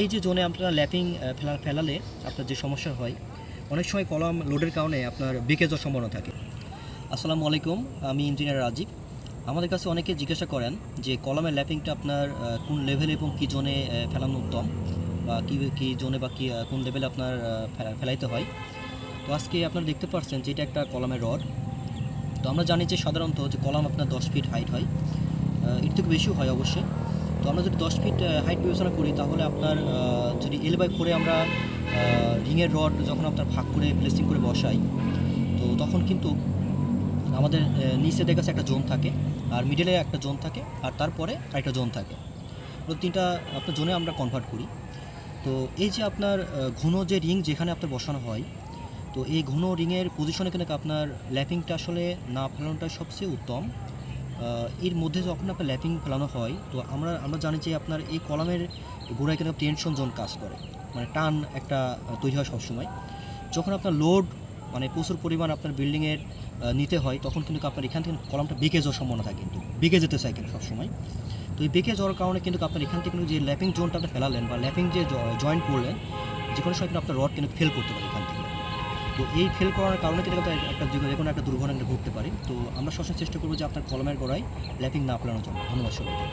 এই যে জোনে আপনারা ল্যাপিং ফেলালে আপনার যে সমস্যা হয়, অনেক সময় কলাম লোডের কারণে আপনার বিকে যাওয়ার সম্ভাবনা থাকে। আসসালামু আলাইকুম, আমি ইঞ্জিনিয়ার রাজীব। আমাদের কাছে অনেকে জিজ্ঞাসা করেন যে কলামের ল্যাপিংটা আপনার কোন লেভেলে এবং কী জোনে ফেলানো উত্তম, বা কী জোনে বা কী কোন লেভেলে আপনার ফেলাইতে হয়। তো আজকে আপনারা দেখতে পাচ্ছেন যে এটা একটা কলামের রড। তো আমরা জানি যে সাধারণত যে কলাম আপনার 10 ফিট হাইট হয়, এর থেকে বেশিও হয় অবশ্যই। তো আমরা যদি 10 ফিট হাইট বিবেচনা করি, তাহলে আপনার যদি L/4 আমরা রিংয়ের রড যখন আপনার ভাগ করে প্লেসিং করে বসাই, তো তখন কিন্তু আমাদের নিচে দেখা যাচ্ছে একটা জোন থাকে, আর মিডলে একটা জোন থাকে, আর তারপরে আরেকটা জোন থাকে। তো তিনটা আপনার জোনে আমরা কনভার্ট করি। তো এই যে আপনার ঘন যে রিং যেখানে আপনার বসানো হয়, তো এই ঘন রিংয়ের পজিশনে কিন্তু আপনার ল্যাপিংটা আসলে না ফেলানোটাই সবচেয়ে উত্তম। এর মধ্যে যখন আপনার ল্যাপিং ফেলানো হয়, তো আমরা জানি যে আপনার এই কলামের গোড়ায় কিন্তু টেনশন জোন কাজ করে, মানে টান একটা তৈরি হয় সবসময়। যখন আপনার লোড মানে প্রচুর পরিমাণ আপনার বিল্ডিংয়ের নিতে হয়, তখন কিন্তু আপনার এখান থেকে কলামটা বেঁকে যাওয়ার সম্ভাবনা থাকে, কিন্তু বেঁকে যেতে চায় কিন্তু সবসময়। তো এই বেঁকে যাওয়ার কারণে কিন্তু আপনার এখান থেকে কিন্তু যে ল্যাপিং জোনটা আপনি ফেলালেন বা ল্যাপিং যে জয়েন্ট করলেন, যে কোনো সময় কিন্তু আপনার রড কিন্তু ফেল করতে পারে এখান থেকে। তো এই ফেল করার কারণে কিন্তু একটা যে কোনো একটা দুর্ঘটনা ঘটতে পারে। তো আমরা সবসময় চেষ্টা করবো যে আপনার কলমের গোড়ায় ল্যাপিং না ফেলানোর জন্য। ধন্যবাদ সবাইকে।